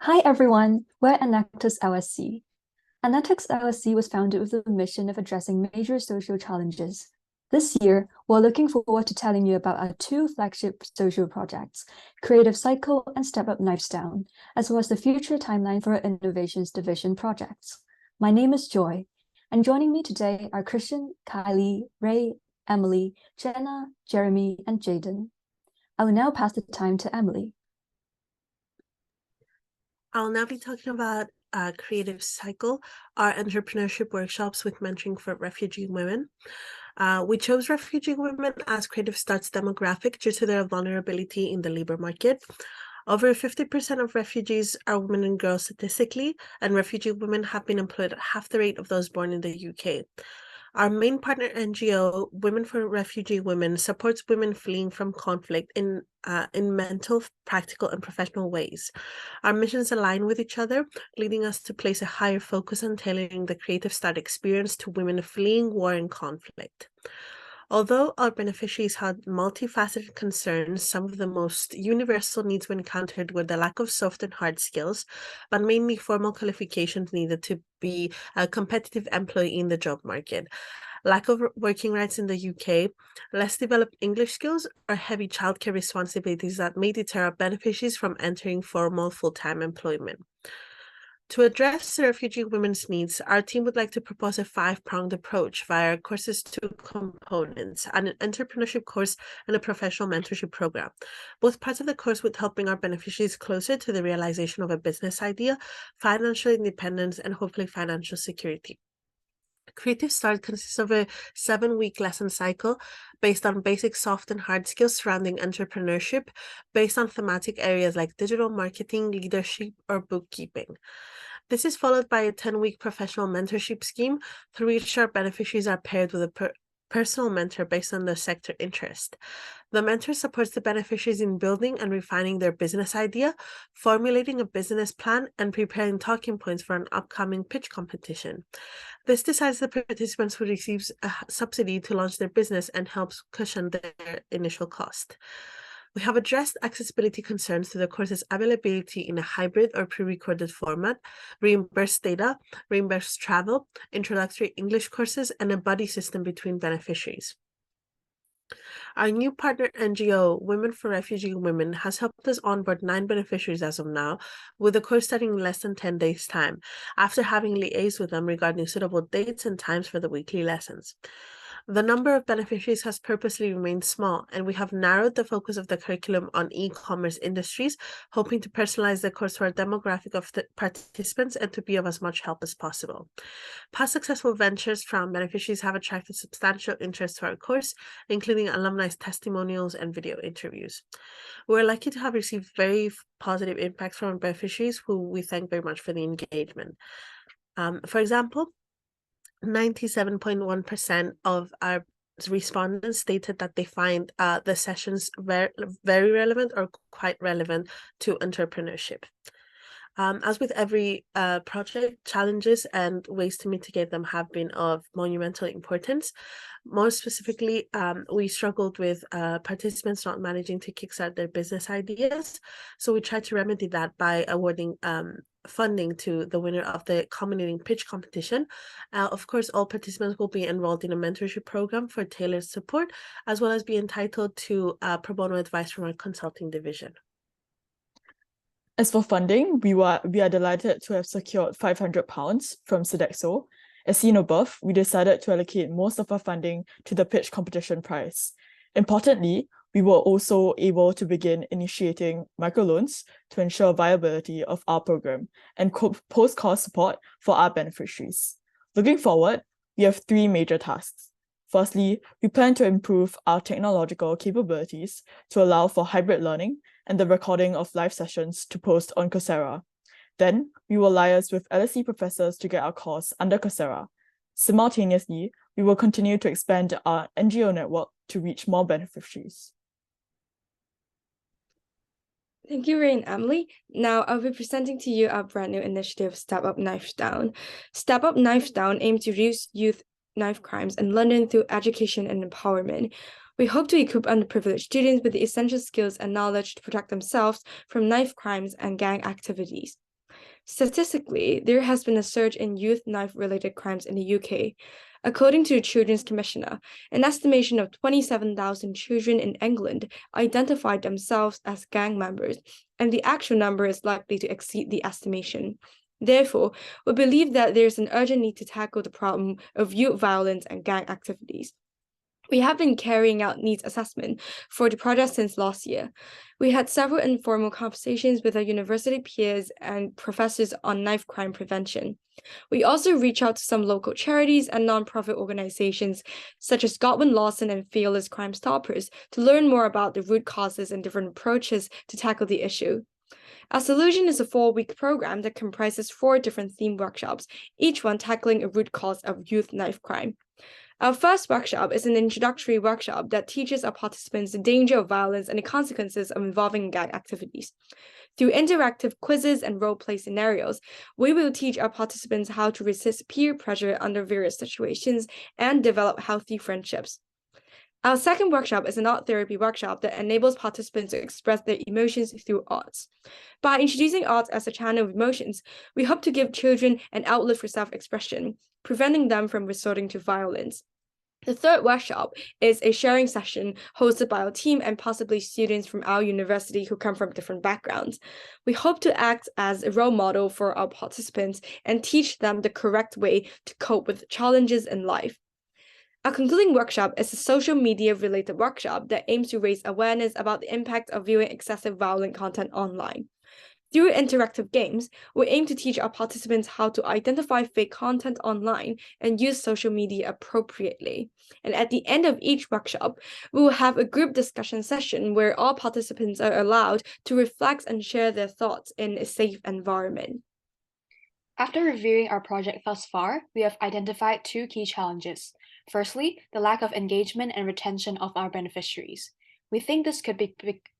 Hi everyone, we're Enactus LSE. Enactus LSE was founded with the mission of addressing major social challenges. This year, we're looking forward to telling you about our two flagship social projects, Creative Cycle and Step Up Knives Down, as well as the future timeline for our Innovations Division projects. My name is Joy, and joining me today are Christian, Kylie, Ray, Emily, Jenna, Jeremy, and Jaden. I will now pass the time to Emily. I'll now be talking about Creative Cycle, our entrepreneurship workshops with mentoring for refugee women. We chose refugee women as Creative Start's demographic due to their vulnerability in the labor market. Over 50% of refugees are women and girls statistically, and refugee women have been employed at half the rate of those born in the UK. Our main partner NGO, Women for Refugee Women, supports women fleeing from conflict in mental, practical, and professional ways. Our missions align with each other, leading us to place a higher focus on tailoring the Creative Start experience to women fleeing war and conflict. Although our beneficiaries had multifaceted concerns, some of the most universal needs we encountered were the lack of soft and hard skills, but mainly formal qualifications needed to be a competitive employee in the job market. Lack of working rights in the UK, less developed English skills, or heavy childcare responsibilities that may deter our beneficiaries from entering formal full-time employment. To address the refugee women's needs, our team would like to propose a five-pronged approach via our course's two components, an entrepreneurship course and a professional mentorship program. Both parts of the course would help bring our beneficiaries closer to the realization of a business idea, financial independence, and hopefully financial security. Creative Start consists of a 7-week lesson cycle based on basic soft and hard skills surrounding entrepreneurship, based on thematic areas like digital marketing, leadership, or bookkeeping. This is followed by a 10-week professional mentorship scheme through which our beneficiaries are paired with a personal mentor based on their sector interest. The mentor supports the beneficiaries in building and refining their business idea, formulating a business plan, and preparing talking points for an upcoming pitch competition. This decides the participants who receives a subsidy to launch their business and helps cushion their initial cost. We have addressed accessibility concerns through the course's availability in a hybrid or pre-recorded format, reimbursed data, reimbursed travel, introductory English courses, and a buddy system between beneficiaries. Our new partner NGO, Women for Refugee Women, has helped us onboard 9 beneficiaries as of now, with the course starting in less than 10 days' time, after having liaised with them regarding suitable dates and times for the weekly lessons. The number of beneficiaries has purposely remained small, and we have narrowed the focus of the curriculum on e-commerce industries, hoping to personalize the course to our demographic of the participants and to be of as much help as possible. Past successful ventures from beneficiaries have attracted substantial interest to our course, including alumni testimonials and video interviews. We're lucky to have received very positive impacts from beneficiaries who we thank very much for the engagement. For example, 97.1% of our respondents stated that they find the sessions very relevant or quite relevant to entrepreneurship. As with every project, challenges and ways to mitigate them have been of monumental importance. More specifically, we struggled with participants not managing to kickstart their business ideas. So we tried to remedy that by awarding funding to the winner of the culminating pitch competition. Of course, all participants will be enrolled in a mentorship program for tailored support, as well as be entitled to pro bono advice from our consulting division. As for funding, we are delighted to have secured £500 from Sodexo. As seen above, we decided to allocate most of our funding to the pitch competition prize. Importantly, we were also able to begin initiating microloans to ensure viability of our program and post-course support for our beneficiaries. Looking forward, we have 3 major tasks. Firstly, we plan to improve our technological capabilities to allow for hybrid learning and the recording of live sessions to post on Coursera. Then, we will liaise with LSE professors to get our course under Coursera. Simultaneously, we will continue to expand our NGO network to reach more beneficiaries. Thank you, Ray and Emily. Now I'll be presenting to you our brand new initiative, Step Up Knives Down. Step Up Knives Down aims to reduce youth knife crimes in London through education and empowerment. We hope to equip underprivileged students with the essential skills and knowledge to protect themselves from knife crimes and gang activities. Statistically, there has been a surge in youth knife-related crimes in the UK. According to the Children's Commissioner, an estimation of 27,000 children in England identified themselves as gang members, and the actual number is likely to exceed the estimation. Therefore, we believe that there's an urgent need to tackle the problem of youth violence and gang activities. We have been carrying out needs assessment for the project since last year. We had several informal conversations with our university peers and professors on knife crime prevention. We also reach out to some local charities and nonprofit organizations such as Godwin Lawson and Fearless Crime Stoppers to learn more about the root causes and different approaches to tackle the issue. Our solution is a 4-week program that comprises 4 different theme workshops, each one tackling a root cause of youth knife crime. Our first workshop is an introductory workshop that teaches our participants the danger of violence and the consequences of involving gang activities. Through interactive quizzes and role-play scenarios, we will teach our participants how to resist peer pressure under various situations and develop healthy friendships. Our second workshop is an art therapy workshop that enables participants to express their emotions through arts. By introducing arts as a channel of emotions, we hope to give children an outlet for self-expression, preventing them from resorting to violence. The third workshop is a sharing session hosted by our team and possibly students from our university who come from different backgrounds. We hope to act as a role model for our participants and teach them the correct way to cope with challenges in life. Our concluding workshop is a social media-related workshop that aims to raise awareness about the impact of viewing excessive violent content online. Through interactive games, we aim to teach our participants how to identify fake content online and use social media appropriately. And at the end of each workshop, we will have a group discussion session where all participants are allowed to reflect and share their thoughts in a safe environment. After reviewing our project thus far, we have identified 2 key challenges. Firstly, the lack of engagement and retention of our beneficiaries. We think this could be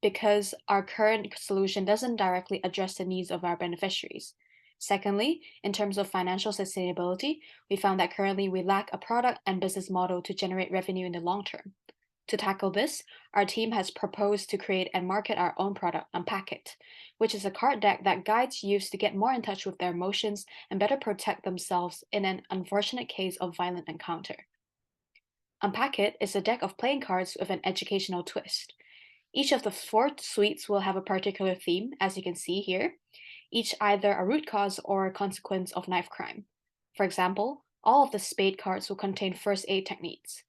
because our current solution doesn't directly address the needs of our beneficiaries. Secondly, in terms of financial sustainability, we found that currently we lack a product and business model to generate revenue in the long term. To tackle this, our team has proposed to create and market our own product, Unpack It, which is a card deck that guides youth to get more in touch with their emotions and better protect themselves in an unfortunate case of violent encounter. Unpack It is a deck of playing cards with an educational twist. Each of the 4 suites will have a particular theme, as you can see here, each either a root cause or a consequence of knife crime. For example, all of the spade cards will contain first aid techniques.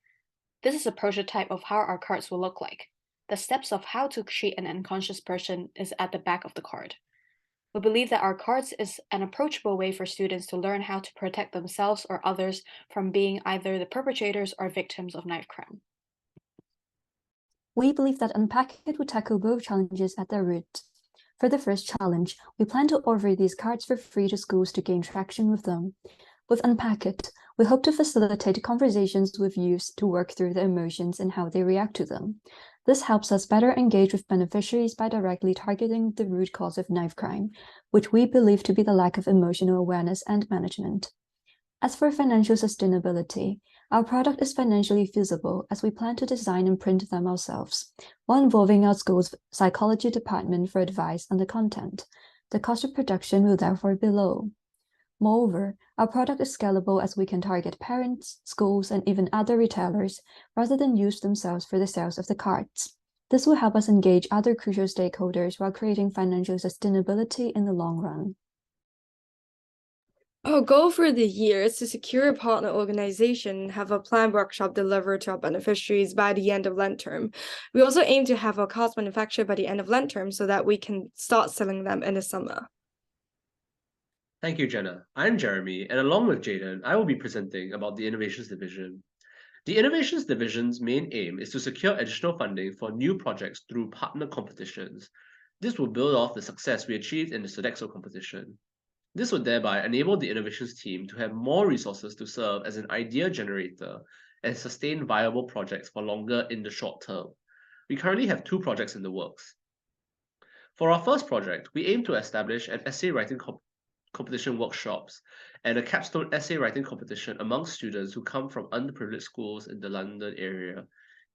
This is a prototype of how our cards will look like. The steps of how to treat an unconscious person is at the back of the card. We believe that our cards is an approachable way for students to learn how to protect themselves or others from being either the perpetrators or victims of knife crime. We believe that Unpack It will tackle both challenges at their root. For the first challenge, we plan to offer these cards for free to schools to gain traction with them. With Unpack It, we hope to facilitate conversations with youths to work through their emotions and how they react to them. This helps us better engage with beneficiaries by directly targeting the root cause of knife crime, which we believe to be the lack of emotional awareness and management. As for financial sustainability, our product is financially feasible as we plan to design and print them ourselves, while involving our school's psychology department for advice on the content. The cost of production will therefore be low. Moreover, our product is scalable as we can target parents, schools, and even other retailers rather than use themselves for the sales of the cards. This will help us engage other crucial stakeholders while creating financial sustainability in the long run. Our goal for the year is to secure a partner organization and have a planned workshop delivered to our beneficiaries by the end of Lent term. We also aim to have our cards manufactured by the end of Lent term so that we can start selling them in the summer. Thank you, Jenna. I'm Jeremy, and along with Jaden, I will be presenting about the Innovations Division. The Innovations Division's main aim is to secure additional funding for new projects through partner competitions. This will build off the success we achieved in the Sodexo competition. This would thereby enable the innovations team to have more resources to serve as an idea generator and sustain viable projects for longer in the short term. We currently have 2 projects in the works. For our first project, we aim to establish an essay writing competition workshops and a capstone essay writing competition among students who come from underprivileged schools in the London area.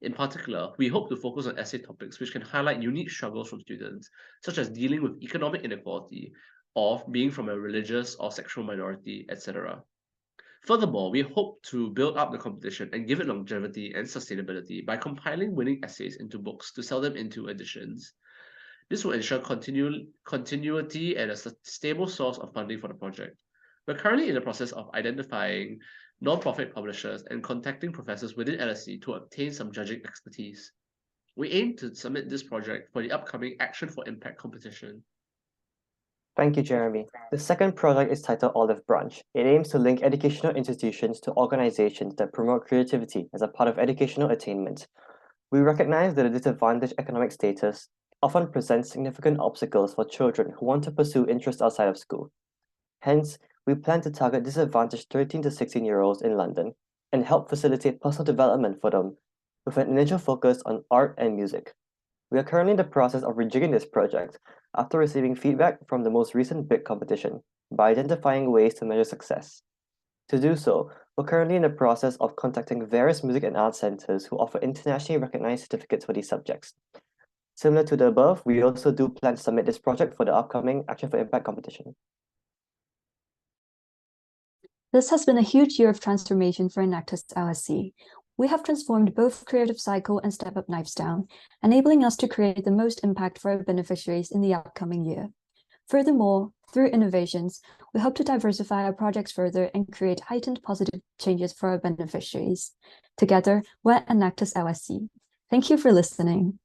In particular, we hope to focus on essay topics which can highlight unique struggles from students, such as dealing with economic inequality of being from a religious or sexual minority, etc. Furthermore, we hope to build up the competition and give it longevity and sustainability by compiling winning essays into books to sell them into editions. This will ensure continuity and a stable source of funding for the project. We're currently in the process of identifying non-profit publishers and contacting professors within LSE to obtain some judging expertise. We aim to submit this project for the upcoming Action for Impact competition. Thank you, Jeremy. The second project is titled Olive Branch. It aims to link educational institutions to organizations that promote creativity as a part of educational attainment. We recognize that a disadvantaged economic status often presents significant obstacles for children who want to pursue interests outside of school. Hence, we plan to target disadvantaged 13 to 16-year-olds in London and help facilitate personal development for them with an initial focus on art and music. We are currently in the process of rejigging this project after receiving feedback from the most recent bid competition by identifying ways to measure success. To do so, we're currently in the process of contacting various music and art centers who offer internationally recognized certificates for these subjects. Similar to the above, we also do plan to submit this project for the upcoming Action for Impact competition. This has been a huge year of transformation for Enactus LSE. We have transformed both Creative Cycle and Step Up Knives Down, enabling us to create the most impact for our beneficiaries in the upcoming year. Furthermore, through innovations, we hope to diversify our projects further and create heightened positive changes for our beneficiaries. Together, we're Enactus LSE. Thank you for listening.